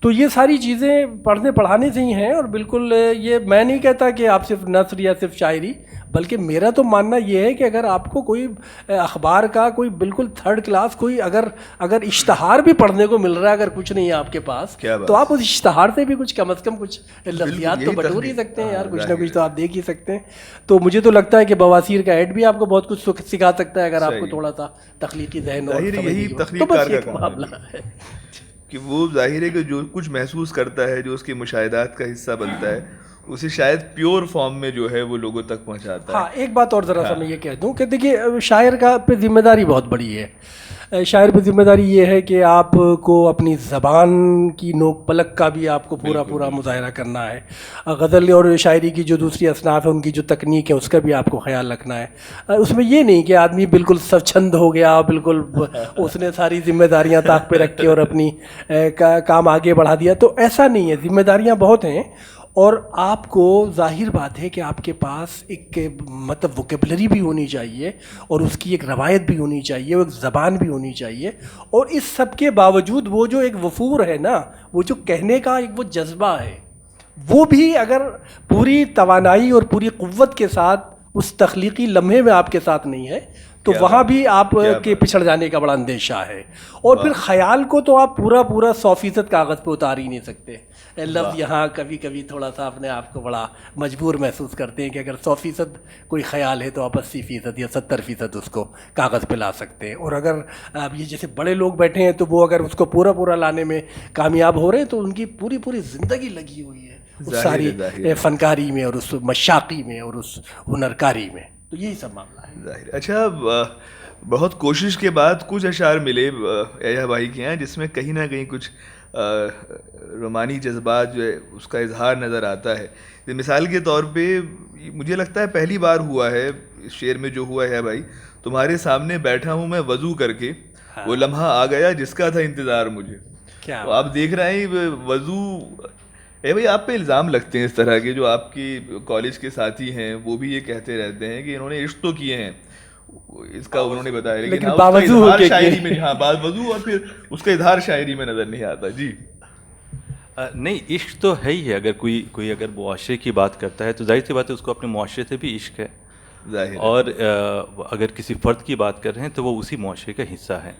تو یہ ساری چیزیں پڑھنے پڑھانے سے ہی ہیں. اور بالکل یہ میں نہیں کہتا کہ آپ صرف نثر یا صرف شاعری, بلکہ میرا تو ماننا یہ ہے کہ اگر آپ کو کوئی اخبار کا کوئی بالکل تھرڈ کلاس کوئی اگر اشتہار بھی پڑھنے کو مل رہا ہے, اگر کچھ نہیں ہے آپ کے پاس, تو آپ اس اشتہار سے بھی کچھ کم از کم کچھ لفظیات تو بٹور ہی سکتے ہیں یار, کچھ نہ کچھ تو آپ دیکھ ہی سکتے ہیں. تو مجھے تو لگتا ہے کہ بواسیر کا ایڈ بھی آپ کو بہت کچھ سکھا سکتا ہے اگر آپ کو تھوڑا سا تخلیقی ذہن ہو. یہی تخلیق کا معاملہ ہے کہ وہ ظاہر ہے کہ جو کچھ محسوس کرتا ہے, جو اس کے مشاہدات کا حصہ بنتا ہے, اسے شاید پیور فارم میں جو ہے وہ لوگوں تک پہنچاتا ہے. ہاں, ایک بات اور ذرا سا میں یہ کہہ دوں کہ دیکھیے شاعر کا پہ ذمہ داری بہت بڑی ہے. شاعر پہ ذمہ داری یہ ہے کہ آپ کو اپنی زبان کی نوک پلک کا بھی آپ کو پورا مظاہرہ کرنا ہے. غزل اور شاعری کی جو دوسری اصناف ہے ان کی جو تکنیک ہے اس کا بھی آپ کو خیال رکھنا ہے. اس میں یہ نہیں کہ آدمی بالکل سوچھند ہو گیا, بالکل اس نے ساری ذمہ داریاں طاق پہ رکھ کے اور اپنی کام آگے بڑھا دیا, تو ایسا نہیں ہے. ذمہ داریاں بہت ہیں. اور آپ کو ظاہر بات ہے کہ آپ کے پاس ایک مطلب ووکیبلری بھی ہونی چاہیے, اور اس کی ایک روایت بھی ہونی چاہیے, اور ایک زبان بھی ہونی چاہیے. اور اس سب کے باوجود وہ جو ایک وفور ہے نا, وہ جو کہنے کا ایک وہ جذبہ ہے, وہ بھی اگر پوری توانائی اور پوری قوت کے ساتھ اس تخلیقی لمحے میں آپ کے ساتھ نہیں ہے تو وہاں بھی آپ کے پچھڑ جانے کا بڑا اندیشہ ہے. اور پھر خیال کو تو آپ پورا 100% کاغذ پہ اتار ہی نہیں سکتے. لفظ یہاں کبھی کبھی تھوڑا سا اپنے آپ کو بڑا مجبور محسوس کرتے ہیں کہ اگر 100% کوئی خیال ہے تو آپ 80% یا 70% اس کو کاغذ پہ لا سکتے ہیں. اور اگر اب یہ جیسے بڑے لوگ بیٹھے ہیں تو وہ اگر اس کو پورا لانے میں کامیاب ہو رہے ہیں تو ان کی پوری زندگی لگی ہوئی ہے اس ساری فنکاری میں اور اس مشاقی میں اور اس ہنرکاری میں. تو یہی سب معاملہ ہے. ظاہر. اچھا, بہت کوشش کے بعد کچھ اشعار ملے ایاز بھائی کے ہیں جس میں کہیں نہ کہیں کچھ رومانی جذبات جو ہے اس کا اظہار نظر آتا ہے. مثال کے طور پہ مجھے لگتا ہے پہلی بار ہوا ہے اس شعر میں جو ہوا ہے بھائی, تمہارے سامنے بیٹھا ہوں میں وضو کر کے, وہ لمحہ آ گیا جس کا تھا انتظار مجھے. تو آپ دیکھ رہے ہیں وضو بھائی آپ پہ الزام لگتے ہیں اس طرح کے, جو آپ کی کالج کے ساتھی ہیں وہ بھی یہ کہتے رہتے ہیں کہ انہوں نے عشق تو کیے ہیں, اس کا انہوں نے بتایا, لیکن اظہار شاعری میں, ہاں باوضو, اور پھر اس کا اظہار شاعری میں نظر نہیں آتا. جی نہیں, عشق تو ہے ہی ہے. اگر کوئی اگر معاشرے کی بات کرتا ہے تو ظاہر سی بات ہے اس کو اپنے معاشرے سے بھی عشق ہے, اور اگر کسی فرد کی بات کر رہے ہیں تو وہ اسی معاشرے کا حصہ ہے.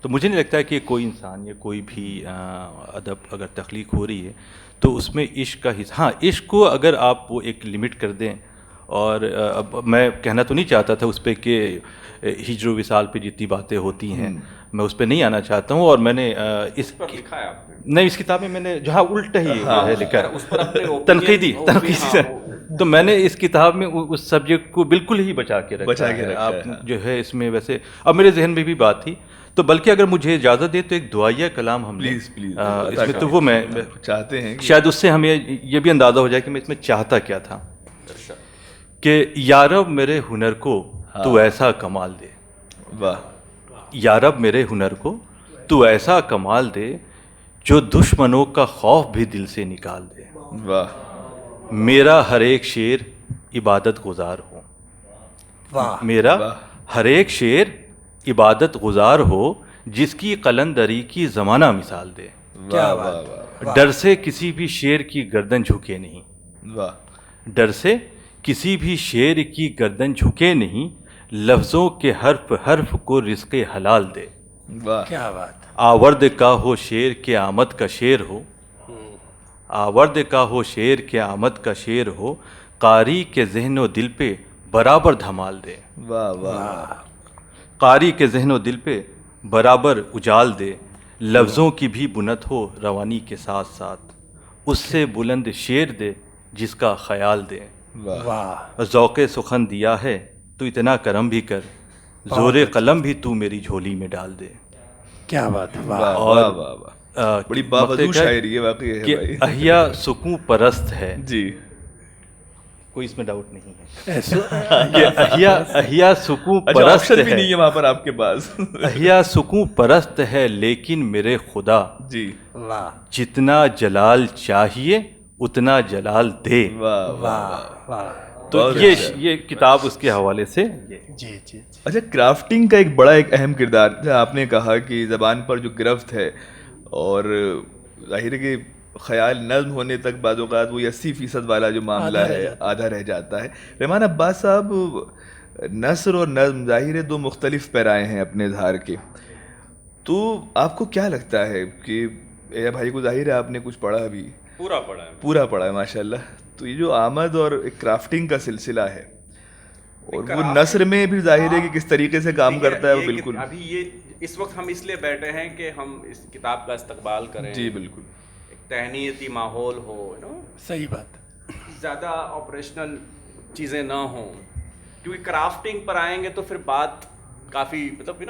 تو مجھے نہیں لگتا ہے کہ کوئی انسان یا کوئی بھی ادب اگر تخلیق ہو رہی ہے تو اس میں عشق کا حصہ, ہاں عشق کو اگر آپ وہ ایک لمٹ کر دیں, اور اب میں کہنا تو نہیں چاہتا تھا اس پہ کہ ہجر و وصال پہ جتنی باتیں ہوتی ہیں میں اس پہ نہیں آنا چاہتا ہوں, اور میں نے اس نہیں اس کتاب میں میں نے جہاں الٹا ہی ہے لکھا ہے تنقیدی تو میں نے اس کتاب میں اس سبجیکٹ کو بالکل ہی بچا کے رکھا ہے. آپ جو ہے اس میں ویسے اب میرے ذہن میں بھی بات تھی, تو بلکہ اگر مجھے اجازت دے تو ایک دعائیہ کلام ہم نے اس میں, تو وہ میں چاہتے ہیں شاید اس سے ہمیں یہ بھی اندازہ ہو جائے کہ میں اس میں چاہتا کیا تھا, کہ یارب میرے ہنر کو تو ایسا کمال دے, یارب میرے ہنر کو تو ایسا کمال دے جو دشمنوں کا خوف بھی دل سے نکال دے. میرا ہر ایک شعر عبادت گزار ہو, میرا ہر ایک شعر عبادت گزار ہو جس کی قلندری کی زمانہ مثال دے. ڈر سے کسی بھی شعر کی گردن جھکے نہیں, ڈر سے کسی بھی شعر کی گردن جھکے نہیں, لفظوں کے حرف کو رزق حلال دے. کیا بات. آورد کا ہو شعر کے آمد کا شعر ہو, آورد کا ہو شعر کے آمد کا شعر ہو, قاری کے ذہن و دل پہ برابر دھمال دے. قاری کے ذہن و دل پہ برابر اجال دے, لفظوں کی بھی بنت ہو روانی کے ساتھ ساتھ, اس سے بلند شعر دے جس کا خیال دے. ذوق سخن دیا ہے تو اتنا کرم بھی کر, زور قلم بھی تو میری جھولی میں ڈال دے. کیا بات ہے. اور بڑی بابدو شاعری ہے واقعی ہے کہ احیا سکون پرست ہے. جی کوئی اس میں ڈاؤٹ نہیں ہے. احیا سکون پرست بھی نہیں ہے وہاں پر آپ کے پاس. احیا سکون پرست ہے لیکن میرے خدا, جی جتنا جلال چاہیے اتنا جلال دے. تو یہ کتاب اس کے حوالے سے. جی جی. اچھا, کرافٹنگ کا ایک بڑا ایک اہم کردار آپ نے کہا کہ زبان پر جو گرفت ہے, اور ظاہر ہے کہ خیال نظم ہونے تک بعض اوقات وہ 80% والا جو معاملہ ہے آدھا رہ جاتا ہے. رحمان عباس صاحب, نثر اور نظم ظاہر ہے دو مختلف پیرائے ہیں اپنے اظہار کے, تو آپ کو کیا لگتا ہے کہ اے بھائی کو ظاہر ہے آپ نے کچھ پڑھا بھی, پورا پڑھا ہے ماشاء اللہ, تو یہ جو آمد اور ایک کرافٹنگ کا سلسلہ ہے اور وہ نثر میں بھی ظاہر ہے کہ کس طریقے سے کام کرتا ہے وہ بالکل. ابھی یہ اس وقت ہم اس لیے بیٹھے ہیں کہ ہم اس کتاب کا استقبال کریں. جی بالکل. ایک تہنیتی ماحول ہو, صحیح بات, زیادہ آپریشنل چیزیں نہ ہوں, کیونکہ کرافٹنگ پر آئیں گے تو پھر بات کافی مطلب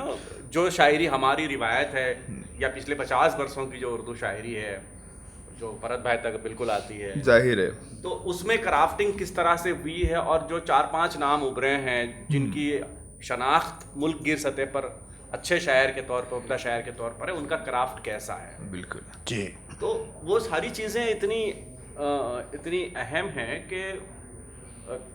جو شاعری ہماری روایت ہے یا پچھلے 50 برسوں کی جو اردو شاعری ہے جو بھرت بھائی تک بالکل آتی ہے, ظاہر ہے, تو اس میں کرافٹنگ کس طرح سے ہوئی ہے, اور جو 4-5 نام ابھرے ہیں جن کی شناخت ملک گیر سطح پر اچھے شاعر کے طور پر, عمدہ شاعر کے طور پر ہے, ان کا کرافٹ کیسا ہے. بالکل جی. تو وہ ساری چیزیں اتنی اہم ہیں کہ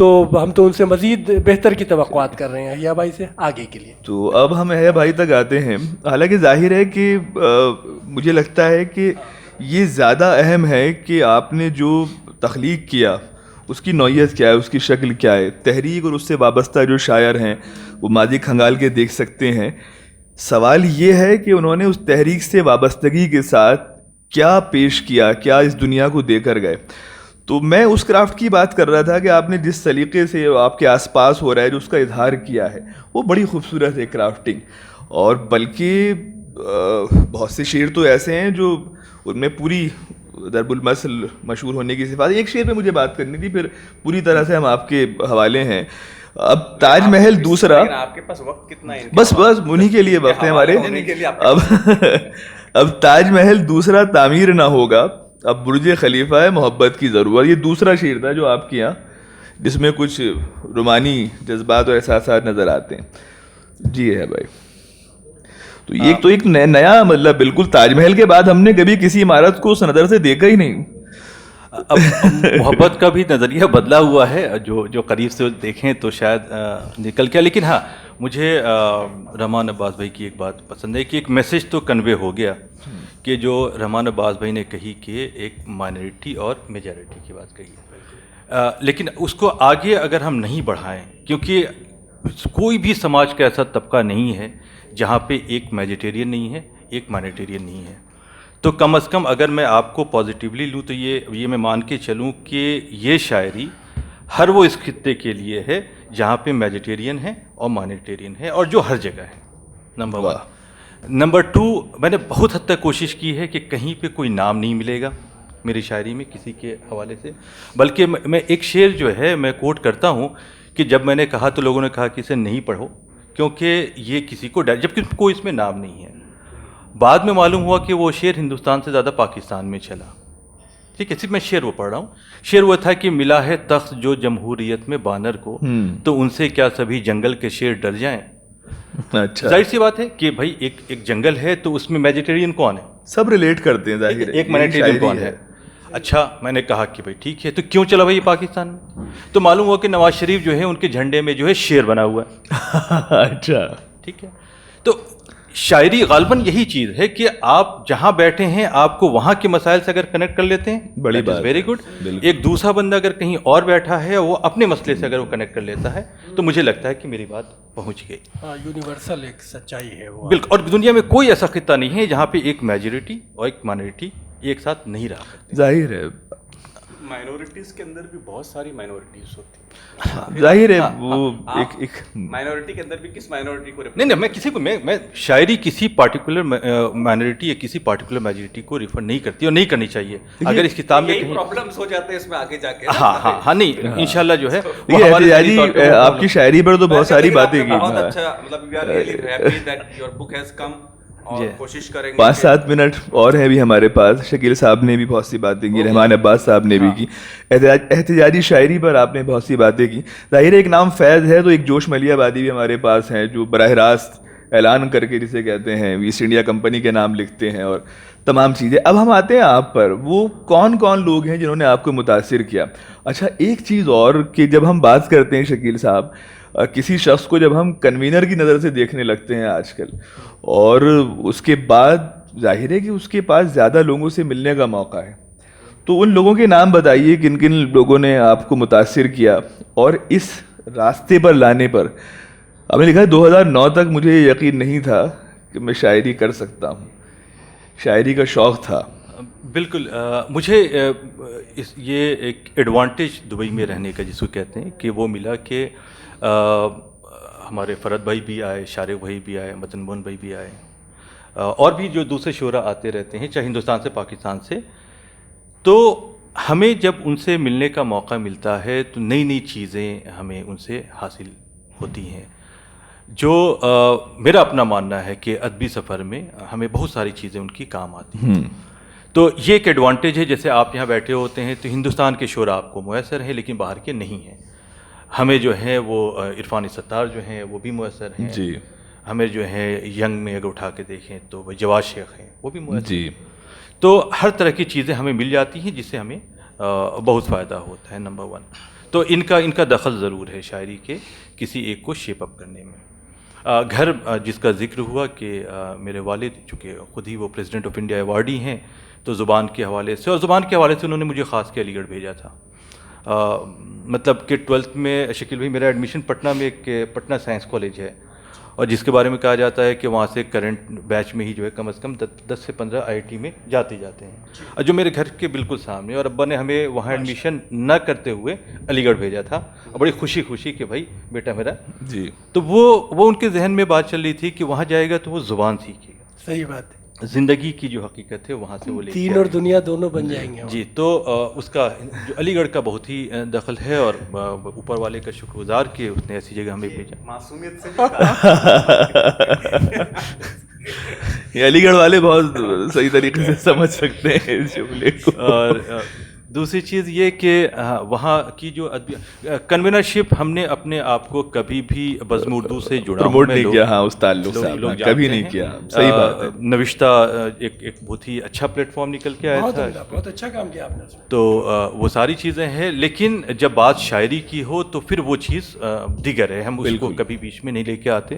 تو ہم تو ان سے مزید بہتر کی توقعات کر رہے ہیں احیا بھائی سے آگے کے لیے. تو اب ہم احیا بھائی تک آتے ہیں. حالانکہ ظاہر ہے کہ مجھے لگتا ہے کہ یہ زیادہ اہم ہے کہ آپ نے جو تخلیق کیا اس کی نوعیت کیا ہے, اس کی شکل کیا ہے. تحریک اور اس سے وابستہ جو شاعر ہیں وہ ماضی کھنگال کے دیکھ سکتے ہیں. سوال یہ ہے کہ انہوں نے اس تحریک سے وابستگی کے ساتھ کیا پیش کیا, کیا اس دنیا کو دے کر گئے. تو میں اس کرافٹ کی بات کر رہا تھا کہ آپ نے جس سلیقے سے آپ کے آس پاس ہو رہا ہے جو اس کا اظہار کیا ہے وہ بڑی خوبصورت ہے کرافٹنگ. اور بلکہ بہت سے شعر تو ایسے ہیں جو ان میں پوری ضرب المثل مشہور ہونے کی صفات. ایک شعر پہ مجھے بات کرنی تھی, پھر پوری طرح سے ہم آپ کے حوالے ہیں. اب تاج محل دوسرا, آپ کے پاس وقت کتنا ہے؟ بس انہی کے لیے وقت ہے ہمارے. اب تاج محل دوسرا تعمیر نہ ہوگا, اب برج خلیفہ ہے محبت کی ضرورت. یہ دوسرا شعر تھا جو آپ کے یہاں, جس میں کچھ رومانی جذبات اور احساسات نظر آتے ہیں. جی ہے بھائی. تو یہ تو ایک نیا مطلب بالکل تاج محل کے بعد ہم نے کبھی کسی عمارت کو اس نظر سے دیکھا ہی نہیں. اب محبت کا بھی نظریہ بدلا ہوا ہے, جو قریب سے دیکھیں تو شاید نکل کے. لیکن ہاں مجھے رحمان عباس بھائی کی ایک بات پسند ہے کہ ایک میسج تو کنوے ہو گیا کہ جو رحمان عباس بھائی نے کہی کہ ایک مائنورٹی اور میجارٹی کی بات کہی, لیکن اس کو آگے اگر ہم نہیں بڑھائیں, کیونکہ کوئی بھی سماج کا ایسا طبقہ نہیں ہے جہاں پہ ایک میجیٹیرین نہیں ہے, ایک مائنورٹیرین نہیں ہے. تو کم از کم اگر میں آپ کو پازیٹیولی لوں تو یہ میں مان کے چلوں کہ یہ شاعری ہر وہ اس خطے کے لیے ہے جہاں پہ میجیٹیرین ہے اور مائنورٹیرین ہے, اور جو ہر جگہ ہے. نمبر 1. نمبر 2, میں نے بہت حد تک کوشش کی ہے کہ کہیں پہ کوئی نام نہیں ملے گا میری شاعری میں کسی کے حوالے سے. بلکہ میں ایک شعر جو ہے میں کوٹ کرتا ہوں کہ جب میں نے کہا تو لوگوں نے کہا کہ اسے نہیں پڑھو کیونکہ یہ کسی کو جبکہ کوئی اس میں نام نہیں ہے. بعد میں معلوم ہوا کہ وہ شعر ہندوستان سے زیادہ پاکستان میں چلا. ٹھیک ہے, صرف میں شعر وہ پڑھ رہا ہوں. شعر وہ تھا کہ ملا ہے تخت جو جمہوریت میں بانر کو, تو ان سے کیا سبھی جنگل کے شیر ڈر جائیں. اچھا, ظاہر سی بات ہے کہ بھائی ایک جنگل ہے تو اس میں میجیٹیرین کون ہے؟ سب ریلیٹ کرتے ہیں ظاہر ہے. ایک مائنورٹیرین کون ہے؟ اچھا, میں نے کہا کہ بھائی ٹھیک ہے, تو کیوں چلا بھائی پاکستان میں؟ تو معلوم ہوا کہ نواز شریف جو ہے ان کے جھنڈے میں جو ہے شیر بنا ہوا ہے. اچھا, ٹھیک ہے. تو شاعری غالباً یہی چیز ہے کہ آپ جہاں بیٹھے ہیں آپ کو وہاں کے مسائل سے اگر کنیکٹ کر لیتے ہیں, بڑی بات, ویری گڈ. ایک دوسرا بندہ اگر کہیں اور بیٹھا ہے وہ اپنے مسئلے سے اگر وہ کنیکٹ کر لیتا ہے تو مجھے لگتا ہے کہ میری بات پہنچ گئی. یونیورسل ایک سچائی ہے وہ. بالکل. اور دنیا میں کوئی ایسا خطہ نہیں ہے جہاں پہ ایک میجورٹی اور ایک مائنورٹی ایک ساتھ نہیں رہا کرتے. ظاہر ہے مائنورٹیز کے اندر بھی بہت ساری مائنورٹیز ہوتی ہیں. ظاہر ہے وہ ایک مائنورٹی کے اندر بھی کس مائنورٹی کو نہیں, میں کسی کو میں شاعری کسی پارٹیکولر مائنورٹی یا کسی پارٹیکولر میجورٹی کو ریفر نہیں کرتی اور نہیں کرنی چاہیے. اگر اس کتاب میں کہیں پرابلمز ہو جاتے ہیں اس میں آگے جا کے. ہاں نہیں, انشاءاللہ جو ہے آپ کی شاعری پر تو بہت ساری باتیں کی. بہت اچھا, مطلب we are really happy that your book has come. اور کوشش کریں گے 5-7 منٹ اور ہے بھی ہمارے پاس. شکیل صاحب نے بھی بہت سی باتیں کی, رحمان عباس صاحب نے بھی کی, احتجاجی شاعری پر آپ نے بہت سی باتیں کی. ظاہر ایک نام فیض ہے تو ایک جوش ملیح آبادی بھی ہمارے پاس ہیں جو براہ راست اعلان کر کے جسے کہتے ہیں ایسٹ انڈیا کمپنی کے نام لکھتے ہیں اور تمام چیزیں. اب ہم آتے ہیں آپ پر, وہ کون کون لوگ ہیں جنہوں نے آپ کو متاثر کیا. اچھا, ایک چیز اور کہ جب ہم بات کرتے ہیں شکیل صاحب, کسی شخص کو جب ہم کنوینر کی نظر سے دیکھنے لگتے ہیں آج کل, اور اس کے بعد ظاہر ہے کہ اس کے پاس زیادہ لوگوں سے ملنے کا موقع ہے, تو ان لوگوں کے نام بتائیے کن کن لوگوں نے آپ کو متاثر کیا اور اس راستے پر لانے پر. آپ نے لکھا ہے 2009 تک مجھے یہ یقین نہیں تھا کہ میں شاعری کر سکتا ہوں, شاعری کا شوق تھا. بالکل. مجھے یہ ایک ایڈوانٹیج دبئی میں رہنے کا جس کو کہتے ہیں کہ وہ ملا کہ ہمارے فرد بھائی بھی آئے, شارق بھائی بھی آئے, مدن موہن بھائی بھی آئے, اور بھی جو دوسرے شعراء آتے رہتے ہیں چاہے ہندوستان سے پاکستان سے. تو ہمیں جب ان سے ملنے کا موقع ملتا ہے تو نئی نئی چیزیں ہمیں ان سے حاصل ہوتی ہیں. جو میرا اپنا ماننا ہے کہ ادبی سفر میں ہمیں بہت ساری چیزیں ان کی کام آتی ہیں. تو یہ ایک ایڈوانٹیج ہے. جیسے آپ یہاں بیٹھے ہوتے ہیں تو ہندوستان کے شعراء آپ کو میسر ہیں لیکن باہر کے نہیں ہیں. ہمیں جو ہے وہ عرفان ستار جو ہیں وہ بھی میسر ہیں. جی. ہمیں جو ہے ینگ میں اگر اٹھا کے دیکھیں تو جواز شیخ ہیں, وہ بھی میسر. جی. تو ہر طرح کی چیزیں ہمیں مل جاتی ہیں جس سے ہمیں بہت فائدہ ہوتا ہے. نمبر 1. تو ان کا دخل ضرور ہے شاعری کے کسی ایک کو شیپ اپ کرنے میں. گھر جس کا ذکر ہوا کہ میرے والد چونکہ خود ہی وہ پریزیڈنٹ آف انڈیا ایوارڈی ہیں تو زبان کے حوالے سے انہوں نے مجھے خاص کے علی گڑھ بھیجا تھا. مطلب کہ 12th میں شکیل بھائی میرا ایڈمیشن پٹنہ میں ایک پٹنہ سائنس کالج ہے اور جس کے بارے میں کہا جاتا ہے کہ وہاں سے کرنٹ بیچ میں ہی جو ہے کم از کم 10 سے 15 IIT میں جاتے ہیں اور جو میرے گھر کے بالکل سامنے. اور ابا نے ہمیں وہاں ایڈمیشن نہ کرتے ہوئے علی گڑھ بھیجا تھا اور بڑی خوشی کہ بھائی بیٹا میرا جی. تو وہ ان کے ذہن میں بات چل رہی تھی کہ وہاں جائے گا تو وہ زبان سیکھے گا. صحیح بات ہے. زندگی کی جو حقیقت ہے وہاں سے وہ لے دین اور دنیا دونوں بن جائیں گے. جی. تو اس کا جو علی گڑھ کا بہت ہی دخل ہے اور اوپر والے کا شکر گزار کہ اس نے ایسی جگہ ہمیں بھیجا. معصومیت سے یہ علی گڑھ والے بہت صحیح طریقے سے سمجھ سکتے ہیں اس جملے کو. اور دوسری چیز یہ کہ وہاں کی جو کنوینرشپ ہم نے اپنے آپ کو کبھی بھی بزم اردو سے جڑا پروموٹ نہیں کیا. ہاں اس تعلق سے کبھی نہیں کیا. صحیح بات ہے. نوشتہ ایک بہت ہی اچھا پلیٹ فارم نکل کے آیا تھا. بہت اچھا کام کیا آپ نے. تو وہ ساری چیزیں ہیں لیکن جب بات شاعری کی ہو تو پھر وہ چیز دیگر ہے. ہم اس کو کبھی بیچ میں نہیں لے کے آتے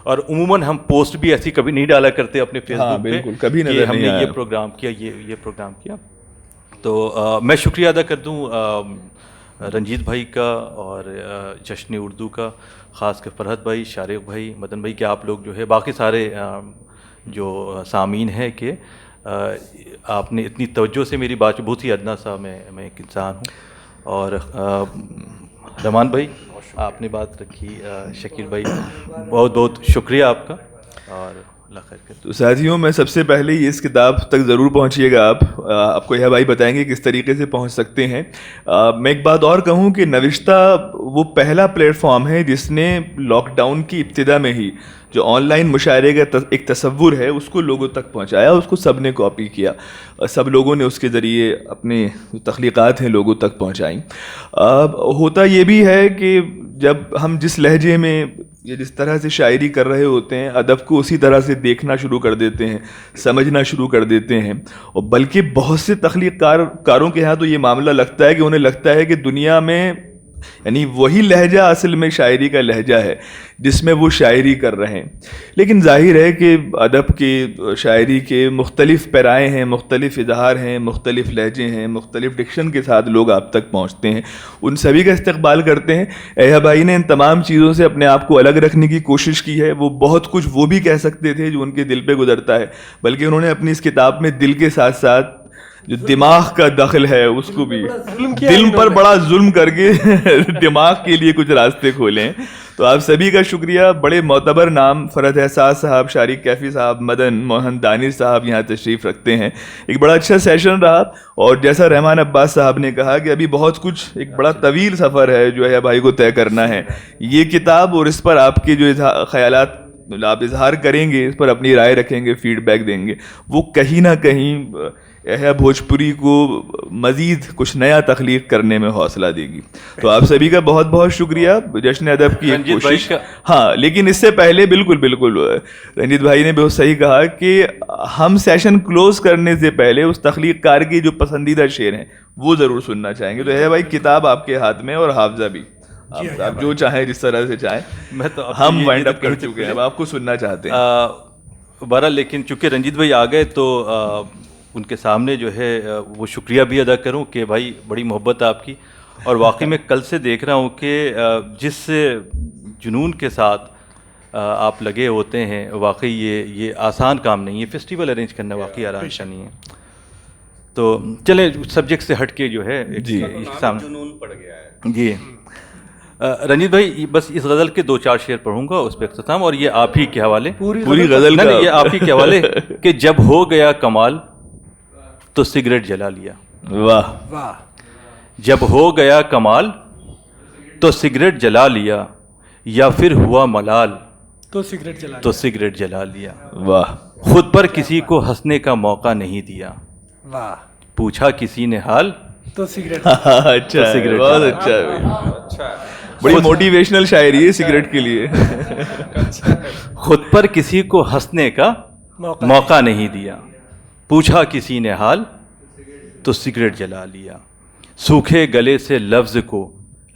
اور عموماً ہم پوسٹ بھی ایسی کبھی نہیں ڈالا کرتے اپنے فیس بک پہ کہ ہم نے یہ پروگرام کیا یہ پروگرام کیا. تو میں شکریہ ادا کر دوں رنجیت بھائی کا اور جشن اردو کا, خاص کر فرحت بھائی, شارق بھائی, مدن بھائی کہ آپ لوگ جو ہے باقی سارے جو سامعین ہیں کہ آپ نے اتنی توجہ سے میری بات, بہت ہی ادنا سا میں ایک انسان ہوں. اور رحمان بھائی آپ نے بات رکھی, شکیل بھائی بہت بہت شکریہ آپ کا اور اللہ خیر کرے. تو ساتھیوں میں سب سے پہلے اس کتاب تک ضرور پہنچیے گا. آپ کو یہ بھائی بتائیں گے کس طریقے سے پہنچ سکتے ہیں. میں ایک بات اور کہوں کہ نوشتہ وہ پہلا پلیٹ فارم ہے جس نے لاک ڈاؤن کی ابتدا میں ہی جو آن لائن مشاعرے کا ایک تصور ہے اس کو لوگوں تک پہنچایا. اس کو سب نے کاپی کیا, سب لوگوں نے اس کے ذریعے اپنے تخلیقات ہیں لوگوں تک پہنچائیں. ہوتا یہ بھی ہے کہ جب ہم جس لہجے میں یا جس طرح سے شاعری کر رہے ہوتے ہیں ادب کو اسی طرح سے دیکھنا شروع کر دیتے ہیں, سمجھنا شروع کر دیتے ہیں. اور بلکہ بہت سے تخلیق کاروں کے ہاں تو یہ معاملہ لگتا ہے کہ انہیں لگتا ہے کہ دنیا میں یعنی وہی لہجہ اصل میں شاعری کا لہجہ ہے جس میں وہ شاعری کر رہے ہیں. لیکن ظاہر ہے کہ ادب کے شاعری کے مختلف پیرائے ہیں, مختلف اظہار ہیں, مختلف لہجے ہیں, مختلف ڈکشن کے ساتھ لوگ آپ تک پہنچتے ہیں. ان سبھی کا استقبال کرتے ہیں. احیا بھائی نے ان تمام چیزوں سے اپنے آپ کو الگ رکھنے کی کوشش کی ہے. وہ بہت کچھ وہ بھی کہہ سکتے تھے جو ان کے دل پہ گزرتا ہے, بلکہ انہوں نے اپنی اس کتاب میں دل کے ساتھ ساتھ جو دماغ کا دخل ہے اس کو بھی, دل پر بڑا ظلم کر کے دماغ کے لیے کچھ راستے کھولے ہیں. تو آپ سبھی کا شکریہ. بڑے معتبر نام فرحت احساس صاحب, شارق کیفی صاحب, مدن موہن دانش صاحب یہاں تشریف رکھتے ہیں. ایک بڑا اچھا سیشن رہا اور جیسا رحمان عباس صاحب نے کہا کہ ابھی بہت کچھ ایک بڑا طویل سفر ہے جو ہے بھائی کو طے کرنا ہے. یہ کتاب اور اس پر آپ کے جو خیالات آپ اظہار کریں گے, اس پر اپنی رائے رکھیں گے, فیڈ بیک دیں گے, وہ کہیں نہ کہیں احیا بھوجپوری کو مزید کچھ نیا تخلیق کرنے میں حوصلہ دے گی. تو آپ سبھی کا بہت بہت شکریہ. جشن ادب کی ایک کوشش. ہاں لیکن اس سے پہلے بالکل رنجیت بھائی نے بہت صحیح کہا کہ ہم سیشن کلوز کرنے سے پہلے اس تخلیق کار کی جو پسندیدہ شعر ہیں وہ ضرور سننا چاہیں گے. تو احیا بھائی کتاب آپ کے ہاتھ میں اور حافظہ بھی, آپ جو چاہیں جس طرح سے چاہیں. میں تو ہم وائنڈ اپ کر چکے ہیں, اب آپ کو سننا چاہتے ہیں. بہرحال لیکن چونکہ رنجیت بھائی آ گئے تو ان کے سامنے جو ہے وہ شکریہ بھی ادا کروں کہ بھائی بڑی محبت آپ کی. اور واقعی میں کل سے دیکھ رہا ہوں کہ جس جنون کے ساتھ آپ لگے ہوتے ہیں, واقعی یہ آسان کام نہیں ہے. فیسٹیول ارینج کرنا واقعی آرام کا نہیں ہے. تو چلیں سبجیکٹ سے ہٹ کے جو ہے جنون پڑ گیا ہے. جی رنجیت بھائی بس اس غزل کے 2-4 شعر پڑھوں گا اس پہ اختتام, اور یہ آپ ہی کے حوالے, پوری غزل کا یہ آپ ہی کے حوالے کہ جب ہو گیا کمال تو سگریٹ جلا لیا. واہ واہ. جب ہو گیا کمال تو سگریٹ جلا لیا, یا پھر ہوا ملال تو سگریٹ جلا لیا. واہ. خود پر کسی کو ہنسنے کا موقع نہیں دیا. واہ. پوچھا کسی نے حال تو سگریٹ. اچھا, بہت اچھا ہے. بڑی موٹیویشنل شاعری ہے سگریٹ کے لیے. خود پر کسی کو ہنسنے کا موقع نہیں دیا, پوچھا کسی نے حال تو سگریٹ جلا لیا. سوکھے گلے سے لفظ کو